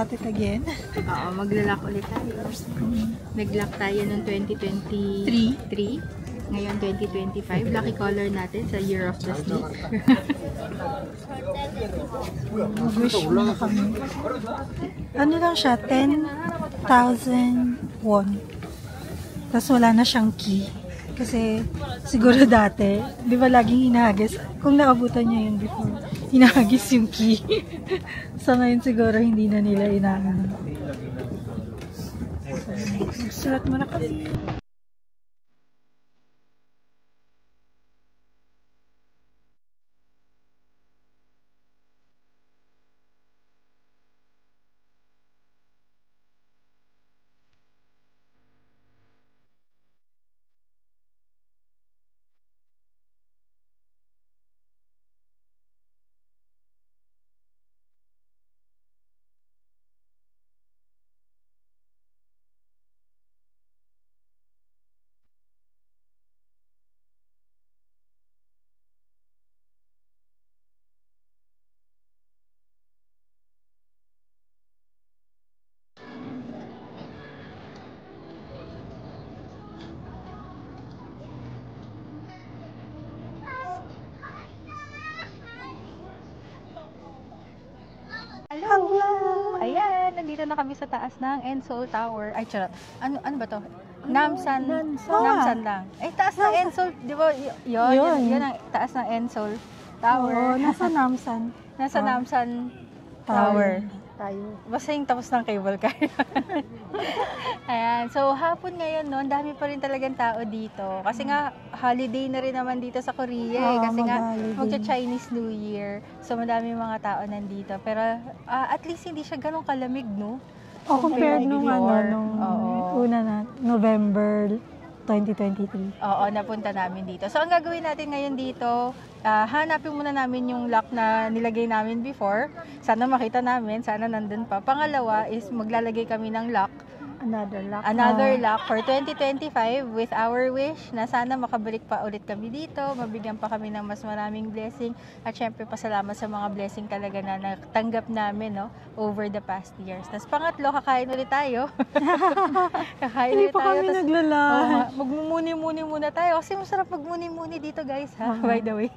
at it again. Oo, maglalak ulit tayo. Nag-lock tayo noong 2023. Ngayon 2025. Lucky color natin sa Year of the Snake. Mag-wish muna kami. Ano lang siya? 10,000 won. Tapos wala na siyang key. Kasi siguro dati, di ba laging hinahagis? Kung naabutan niya yun before, hinahagis yung key. So ngayon siguro hindi na nila inaano. So, magsulat muna kami. Hello! Ayan, nandito na kami sa taas ng Ensol Tower. Ay, charot. Ano ba to? Namsan lang. Eh, taas ng Ensol, di ba? Yun ang taas ng Ensol Tower. Oo, nasa Namsan. Nasa Namsan Tower. Tayo. Basta yung tapos ng cable car. Ayan. So, hapon ngayon, no, ang dami pa rin talagang tao dito. Kasi nga, holiday na rin naman dito sa Korea. Kasi nga, magcha-Chinese New Year. So, madami mga tao nandito. Pero, at least hindi siya ganun kalamig, no? Compared nung una na, November 2023. Oo, napunta namin dito. So, ang gagawin natin ngayon dito, hanapin muna namin yung lock na nilagay namin before. Sana makita namin, sana nandun pa. Pangalawa is maglalagay kami ng lock. Another lock for 2025 with our wish na sana makabalik pa ulit kami dito, mabigyan pa kami ng mas maraming blessing at syempre pasalamat sa mga blessing talaga na natanggap namin, no, over the past years. Tapos pangatlo, kakain ulit tayo. Kakain ulit tayo. Hindi pa kami naglalunch. Magmumuni-muni muna tayo kasi masarap magmuni-muni dito, guys, ha? By the way.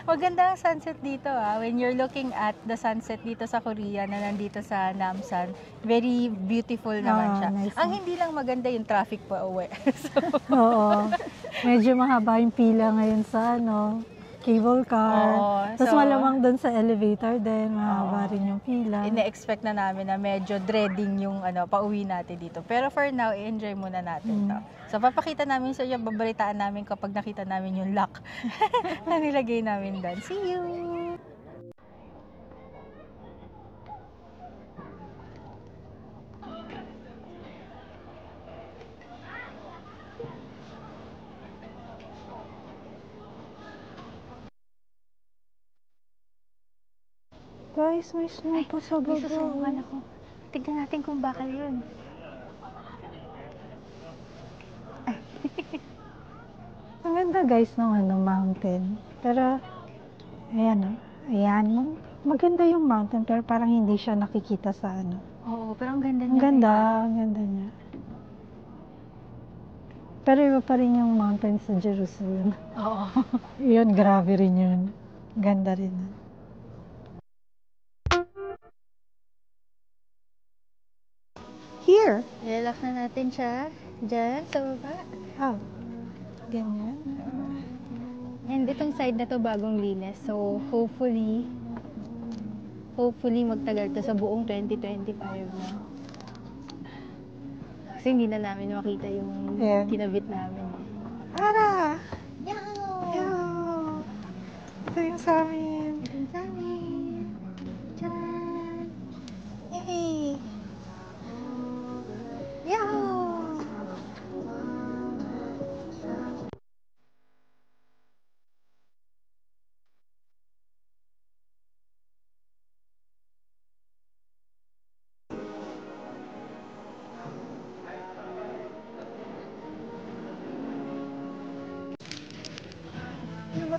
Maganda ang sunset dito, when you're looking at the sunset dito sa Korea na nandito sa Namsan. Very beautiful naman siya. Nice. Ang hindi lang maganda yung traffic pa uwi. Oo. Medyo mahaba yung pila ngayon sa cable car. Tapos malamang doon sa elevator din, mahaba rin yung pila. Ine-expect na namin na medyo dreading yung pauwi natin dito. Pero for now, i-enjoy muna natin to. So, papakita namin sa inyo, babalitaan namin kapag nakita namin yung lock na nilagay namin doon. See you! Guys, may snow pa sa baba. May susungan ako. Tignan natin kung bakal yun. Ang ganda guys ng mountain. Pero, ayan maganda yung mountain pero parang hindi siya nakikita sa Oo, pero ang ganda niya. Ang ganda niya. Pero iba pa rin yung mountain sa Jerusalem. Oo. Yun, grabe rin yun. Ganda rin. Here. Ilalak na natin siya dyan sa baba. Ganyan. And itong side na to bagong linis. So, hopefully magtagal to sa buong 2025 na. Kasi hindi na namin makita yung kinabit namin. Ara! Yow! Ito yung sa amin. Tcharan! Yay! Yow!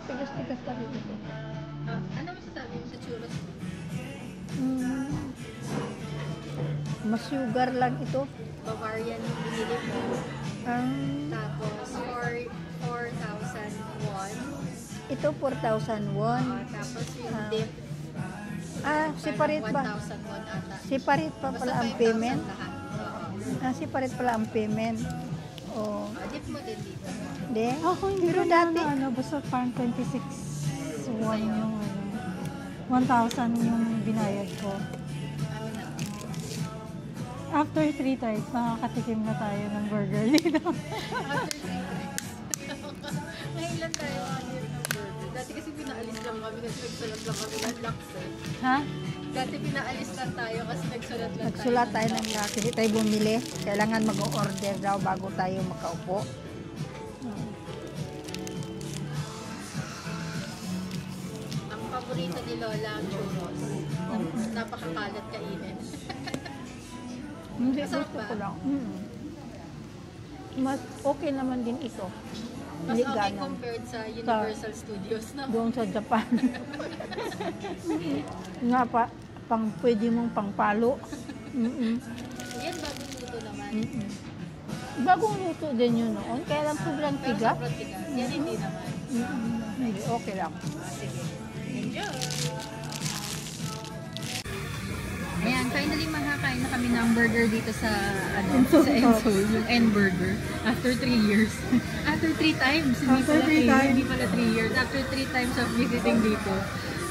Tigas-tigas pa dito. Ano masasabi mo sa churros? Mas sugar lang ito. Bavarian yung binili mo. Ang Tapos, 4,000 won. ito 4,000 won. Tapos yung Ah. dip, Separate ba? 1,000 won ata. Separate pa Basta pala ang 5,000 payment. lahat. Separate pala ang payment. Oh, Dip mo din dito. de. Ako hindi Pero ko dati, na ano, basta parang 26 won yung ano. 1,000 yung binayad ko. Ano na? After 3 times, makakatikim na tayo ng burger dito. Ngayon lang tayo order ng burger. Dati kasi pinaalis lang kami kasi nagsulat lang kami ng locks eh. Ha? Dati pinaalis lang tayo kasi nagsulat lang nagsulat tayo ng ng kasi tayo bumili. Kailangan mag-order daw bago tayo makaupo. Ang paborito ni Lola ang churros. Napakakalat kainin. Hindi, Masarap gusto ba? ko lang. Mas okay naman din ito. Mas Hindi okay ganun. compared sa Universal Studios na. Doon sa Japan. Nga pa, pwede mong pangpalo. Yan bagong luto naman. Bagong luto din yun noon. Kaya lang sobrang Pero tiga. sobrang tigas. Yan hindi naman. Hindi, okay lang. Sige. Enjoy! Ayan, finally makakain na kami ng burger dito sa sa Ensoul, yung N-Burger. After 3 years. After 3 times. After 3 times. Hindi pala 3 years. After 3 times of visiting dito.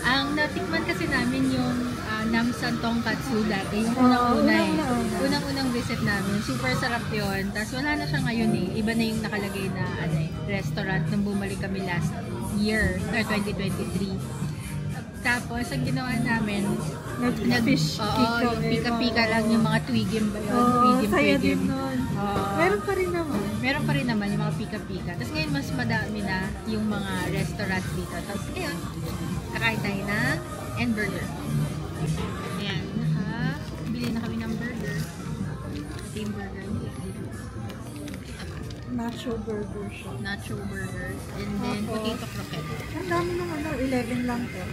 Ang natikman kasi namin yung Namsan Tonkatsu dati. Yung unang-una eh. Unang-unang visit namin. Super sarap yun. Tapos wala na siya ngayon eh. Iba na yung nakalagay na restaurant nung bumalik kami last year, or 2023. Tapos, ang ginawa namin, Nag-fish yung pika-pika lang yung mga twigim ba yun? saya Twigim. din nun. Meron pa rin naman. Meron pa rin naman yung mga pika-pika. Tapos ngayon, mas madami na yung mga restaurants dito. Tapos, ayun, kakain tayo ng N-Burger. Ayan, bili na kami ng burger. Ito yung burger nila. Nacho burger siya. Nacho burger. And then, Tapos, potato croquette. Ang dami ng 11 lang to.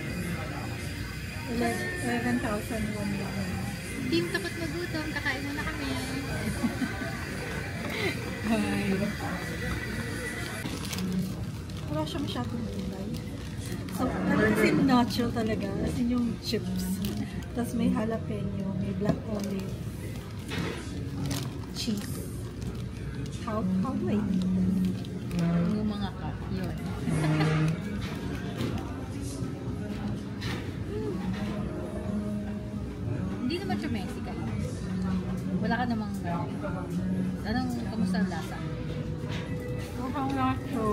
11,000 won lang. Team takot na gutom, kakain muna kami. Wala siya masyadong gulay. So, as in nacho talaga. As in yung chips. Tapos may jalapeno, may black olive, cheese. How do I eat? Yung mga ka, yun. Hindi naman siya Mexican. Wala ka namang anong, kamusta ang lasa? Mukhang nacho.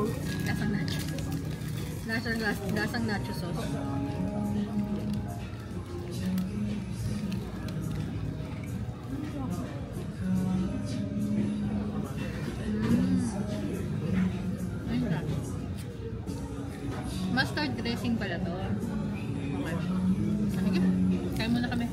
Lasang nacho. Lasang nacho sauce. Ayun na. Mustard dressing pala to. Okay. Sige, kain muna kami.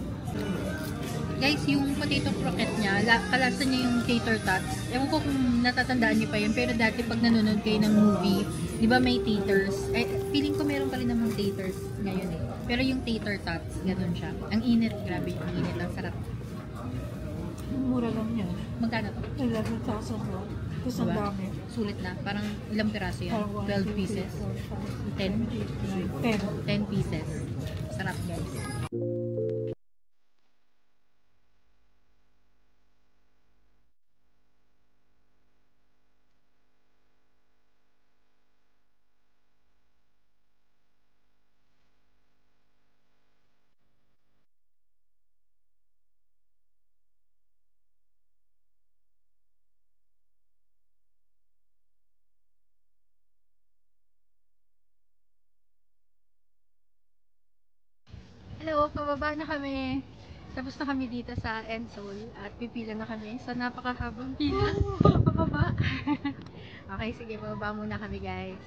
Guys, yung potato croquette niya, kalasa niya yung tater tots. Ewan ko kung natatandaan niyo pa yun, pero dati pag nanonood kayo ng movie, di ba may taters? Eh, feeling ko meron pa rin namang taters ngayon eh. Pero yung tater tots, ganun siya. Ang init, grabe yung init, ang sarap. Mura lang yan. Magkano to? 11,000 won. Tapos ang Diba? dami. Sulit na. Parang ilang piraso yan? 12 pieces? 10? 10. 10 pieces. Sarap guys. Hello, pababa na kami. Tapos na kami dito sa Ensoul at pipila na kami sa napakahabang pila. Pababa. Okay, sige, pababa muna kami guys.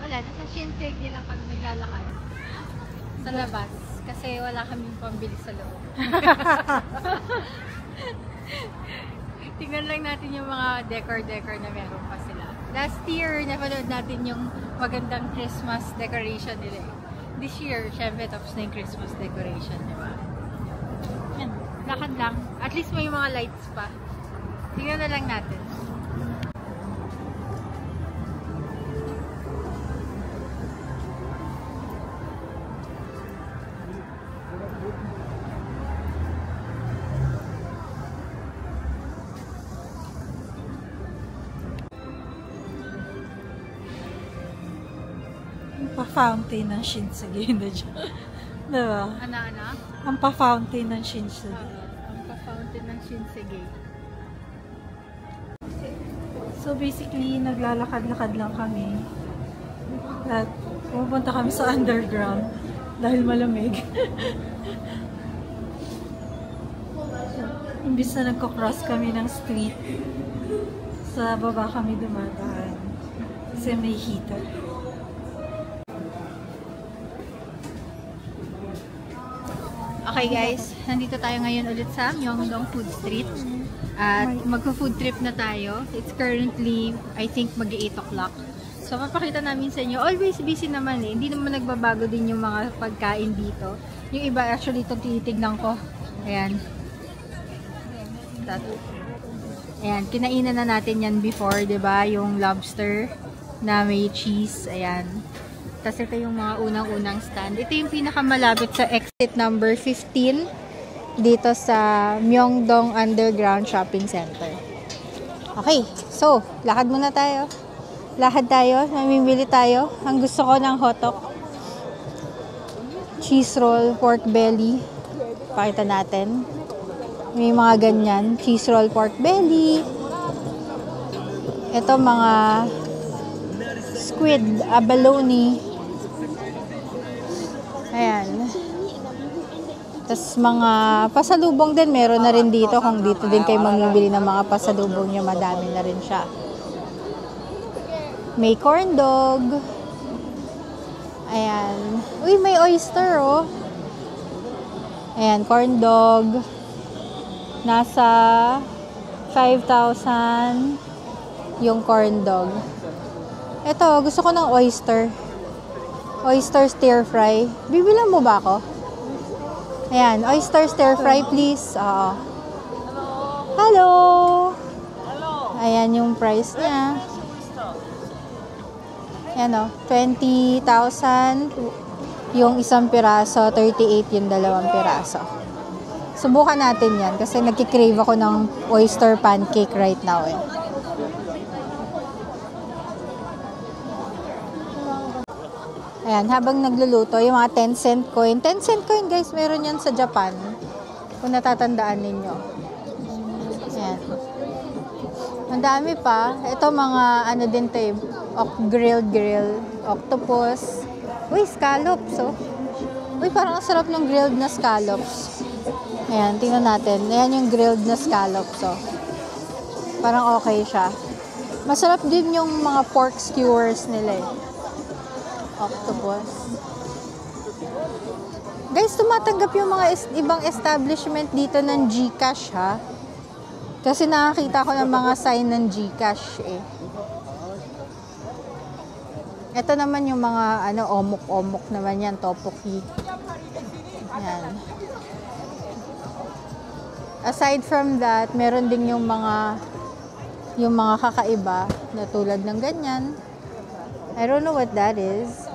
Wala, nasa Shinsegae lang kami naglalakad. Sa labas. Kasi wala kaming pambili sa loob. Tingnan lang natin yung mga decor na meron pa sila. Last year, napanood natin yung magandang Christmas decoration nila. This year, syempre tapos na yung Christmas decoration, di ba? Yan, lakad lang. At least may mga lights pa. Tingnan na lang natin. Pa-fountain ng Shinsegae na dyan. Diba? Ano? Ang pa-fountain ng Shinsegae. Ang pa-fountain ng Shinsegae. So basically, naglalakad-lakad lang kami. At pupunta kami sa underground dahil malamig. Imbis na nagko-cross kami ng street, sa baba kami dumadaan. Kasi may heater. Okay guys, nandito tayo ngayon ulit sa Myeongdong Food Street. At magpo-food trip na tayo. It's currently, I think, mag-8 o'clock. So, papakita namin sa inyo. Always busy naman eh. Hindi naman nagbabago din yung mga pagkain dito. Yung iba, actually, ito titignan ko. Ayan. Ayan, kinainan na natin yan before, diba? Yung lobster na may cheese. Ayan. Tapos ito yung mga unang-unang stand. Ito yung pinakamalapit sa exit number 15 dito sa Myeongdong Underground Shopping Center. Okay, so, lakad muna tayo. Lakad tayo, mamimili tayo. Ang gusto ko ng hotdog, cheese roll, pork belly. Pakita natin. May mga ganyan. Cheese roll, pork belly. Ito mga squid, abalone. Ayan. Tapos mga pasalubong din, meron na rin dito. Kung dito din kayo mamibili ng mga pasalubong nyo, madami na rin siya. May corn dog. Ayan. Uy, may oyster, oh. Ayan, corn dog. Nasa 5,000 yung corn dog. Ito, gusto ko ng oyster. Oyster stir fry. Bibilan mo ba ako? Ayan, oyster stir fry please. Hello! Ayan yung price niya. Ayan o, 20,000 yung isang piraso, 38 yung dalawang piraso. Subukan natin yan kasi nagkikrave ako ng oyster pancake right now eh. Ayan, habang nagluluto, yung mga 10 cent coin. 10 cent coin guys, meron yan sa Japan. Kung natatandaan ninyo. Ayan. Ang dami pa. Ito mga ano din to eh. Grilled octopus. Uy, scallops oh. Uy, parang ang sarap ng grilled na scallops. Ayan, tingnan natin. Ayan yung grilled na scallops oh. Parang okay siya. Masarap din yung mga pork skewers nila eh. Octopus. Guys, tumatanggap yung mga ibang establishment dito ng GCash ha. Kasi nakakita ko ng mga sign ng GCash eh. Ito naman yung mga ano, omok-omok naman yan, tteokbokki. Yan. Aside from that, meron din yung mga kakaiba na tulad ng ganyan. I don't know what that is.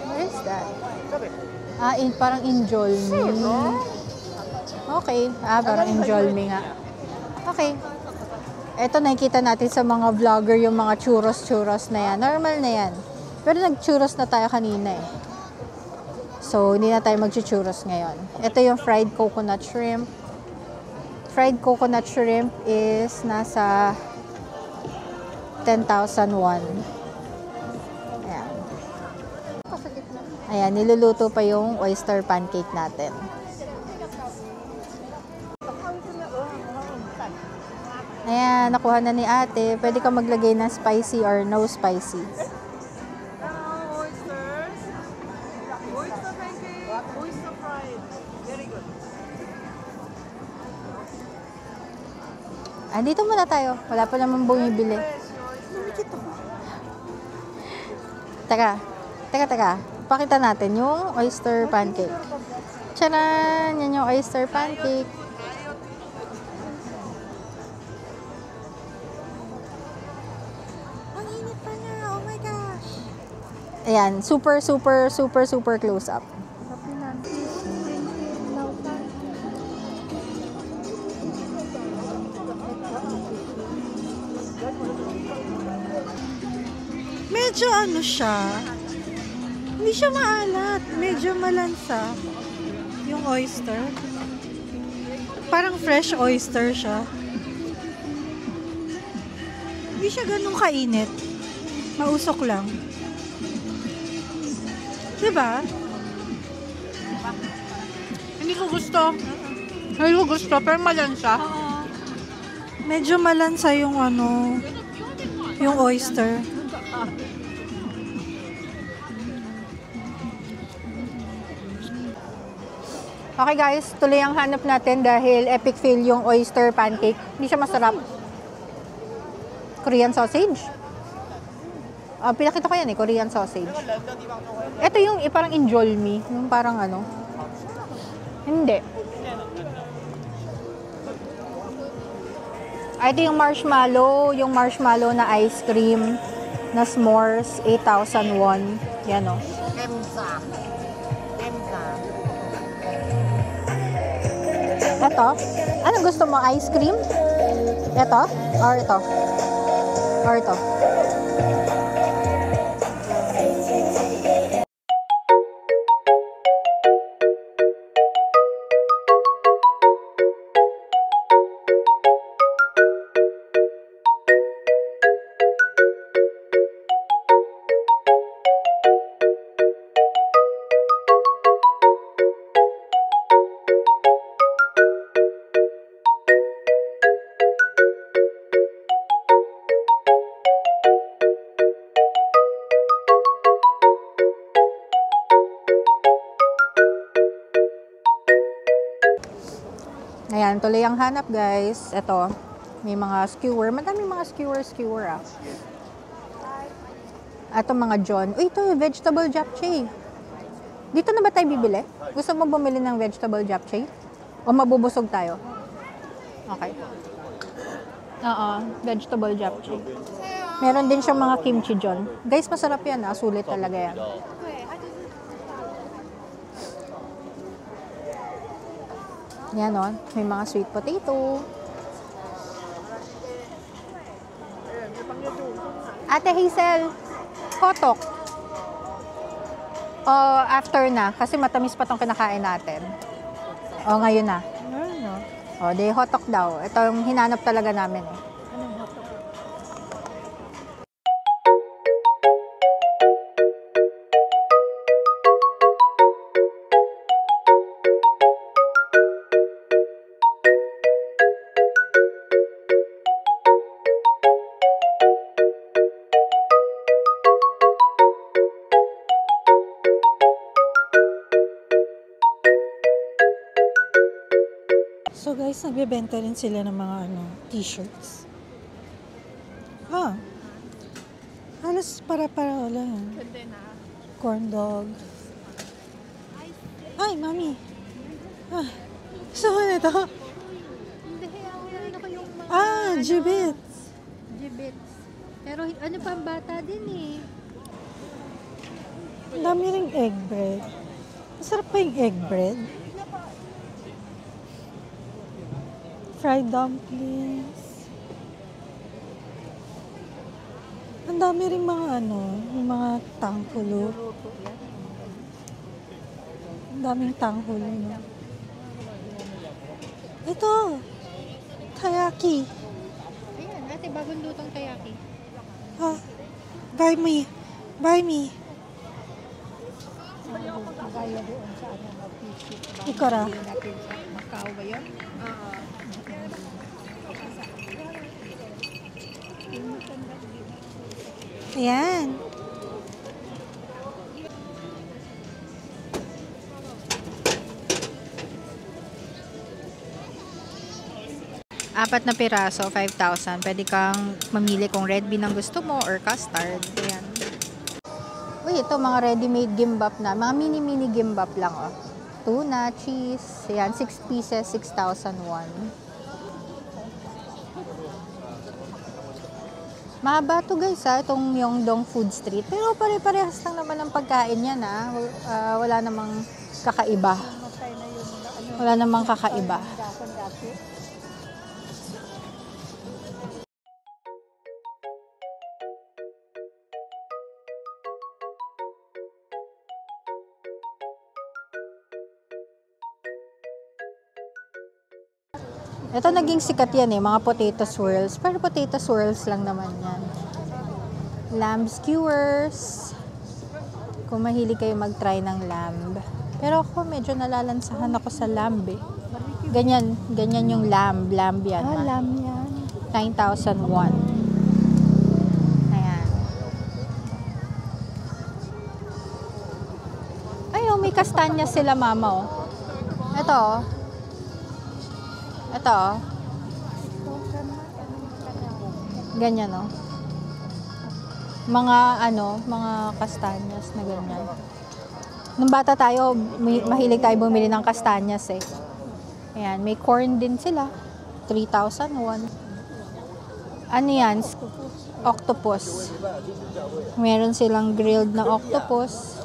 What is that? Parang injolmi. Okay. Parang injolmi nga. Okay. Ito nakikita natin sa mga vlogger yung mga churros na yan. Normal na yan. Pero nag-churros na tayo kanina eh. So, hindi na tayo mag-churros ngayon. Ito yung fried coconut shrimp. Fried coconut shrimp is nasa 10,000 won. Ayan. Ayan, niluluto pa yung oyster pancake natin. Ayan, nakuha na ni ate. Pwede ka maglagay ng spicy or no spicy. Oysters. Oyster pancake. Oyster fried. Very good. Ah, dito muna tayo. Wala pa naman bumibili. Teka. Pakita natin yung oyster pancake. Tcharan! Yan yung oyster pancake. Ang init pa niya. Oh my gosh. Ayan, super close up. Medyo ano siya. Hindi siya maalat. Medyo malansa. Yung oyster. Parang fresh oyster siya. Hindi siya ganun kainit. Mausok lang. Diba? Hindi ko gusto. Pero malansa. Medyo malansa yung ano, yung oyster. Okay guys, tuloy ang hanap natin dahil epic fail yung oyster pancake. Hindi siya masarap. Korean sausage. Pinakita ko yan Korean sausage. Ito yung parang injolmi. Yung parang ano. Hindi. Ito yung marshmallow na ice cream na s'mores, 8,000 won. Yan o. Ito. Anong gusto mo? Ice cream? Ito? Or ito? Or ito? Ayan, tuloy ang hanap guys. Ito, may mga skewer. Madami mga skewer ah. Ito mga John. Uy, ito, vegetable japchae. Dito na ba tayo bibili? Gusto mo bumili ng vegetable japchae? O mabubusog tayo? Okay. Oo, vegetable japchae. Meron din siyang mga kimchi John. Guys, masarap yan ah. Sulit talaga yan. Yan o, may mga sweet potato. Ate Hazel, kotok. O, after na, kasi matamis pa tong kinakain natin. O, ngayon na. O, di hotok daw. Ito yung hinanap talaga namin eh. So guys, nagbebenta rin sila ng mga t-shirts. Halos para-para lang. Corn dog. Ay, mami. Gusto mo na ito? Hindi, meron ako yung mga... Gibbets. Gibbets. Pero ano pa, bata din eh. Ang dami ring egg bread. Masarap pa yung egg bread. Fried dumplings. Ang dami ring mga yung mga tangkulo. Ang daming tangkulo, no? Ito! Taiyaki. Ayan, ate, bagong lutong taiyaki. Buy me. Buy me. Gaya doon sa mag-fish. Ikara. Natin sa Macau ba yun? Ayan. Apat na piraso, 5,000. Pwede kang mamili kung red bean ang gusto mo or custard. Ayan. Uy, ito mga ready-made gimbap na. Mga mini-mini gimbap lang, oh. Tuna, cheese. Ayan, 6 pieces, 6,001. Mahaba to guys, ha, itong Myeongdong Food Street. Pero pare-parehas lang naman ang pagkain yan, ha. Wala namang kakaiba. Wala namang kakaiba. Ito naging sikat yan eh, mga potato swirls. Pero potato swirls lang naman yan. Lamb skewers. Kung mahilig kayo mag-try ng lamb. Pero ako medyo nalalansahan ako sa lamb eh. Ganyan yung lamb. Lamb yan. Lamb yan. 9,001. Ayan. Ay, oh, may kastanya sila mama oh. Ito oh. Ito oh. Ganyan oh. Mga kastanyas na ganyan. Nung bata tayo, mahilig tayo bumili ng kastanyas eh. Ayan, may corn din sila. 3,001. Ano yan? Octopus. Meron silang grilled na octopus.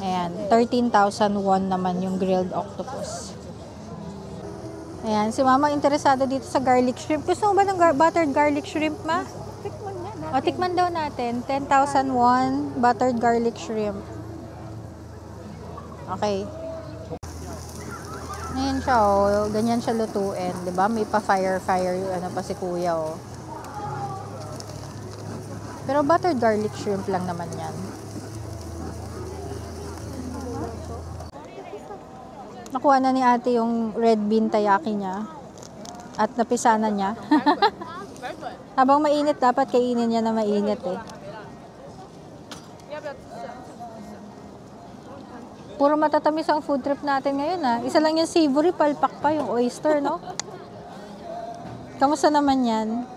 Ayan, 13,001 naman yung grilled octopus. Ayan, si mama interesado dito sa garlic shrimp. Gusto mo ba ng buttered garlic shrimp, ma? O, tikman daw natin. 10,001 buttered garlic shrimp. Okay. Ayan siya, oh. Ganyan siya lutuin. Diba? May pa-fire yung pa si kuya, oh. Pero buttered garlic shrimp lang naman yan. Nakuha na ni ate yung red bean taiyaki niya. At napisana niya. Habang mainit, dapat kainin niya na mainit eh. Puro matatamis ang food trip natin ngayon ah. Isa lang yung savory, palpak pa yung oyster, no? Kamusta naman yan?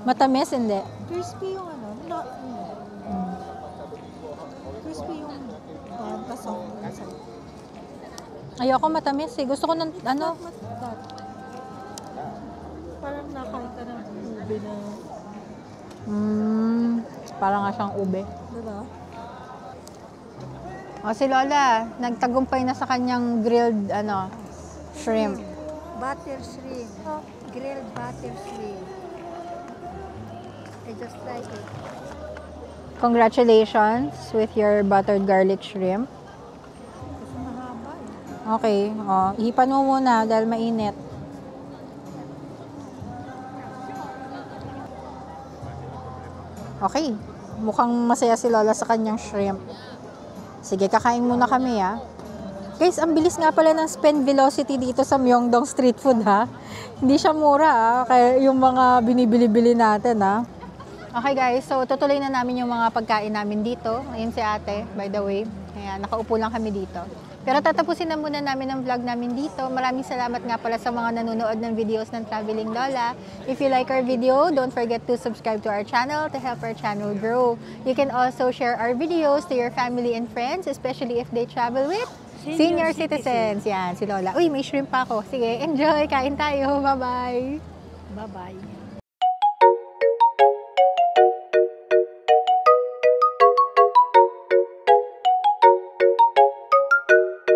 Matamis, hindi? Crispy yung crispy yung pasok. Ayoko matamis eh. Gusto ko ng Parang nakain ka ng ube na. Parang nga siyang ube. Diba? O si Lola, nagtagumpay na sa kanyang grilled shrimp. Butter shrimp. Grilled butter shrimp. I just like it. Congratulations with your buttered garlic shrimp. Kasi mahaba eh. Okay, ihipan mo muna dahil mainit. Okay, mukhang masaya si Lola sa kanyang shrimp. Sige, kakain muna kami ah. Guys, ang bilis nga pala ng spend velocity dito sa Myeongdong Street Food ha. Hindi siya mura ah, kaya yung mga binibili-bili natin ha. Okay guys, so tutuloy na namin yung mga pagkain namin dito. Ayun si ate, by the way. Ayan, nakaupo lang kami dito. Pero tatapusin na muna namin ang vlog namin dito. Maraming salamat nga pala sa mga nanonood ng videos ng Traveling Lola. If you like our video, don't forget to subscribe to our channel to help our channel grow. You can also share our videos to your family and friends, especially if they travel with senior citizens. Yan, si Lola. Uy, may shrimp pa ako. Sige, enjoy. Kain tayo. Bye-bye. Bye-bye.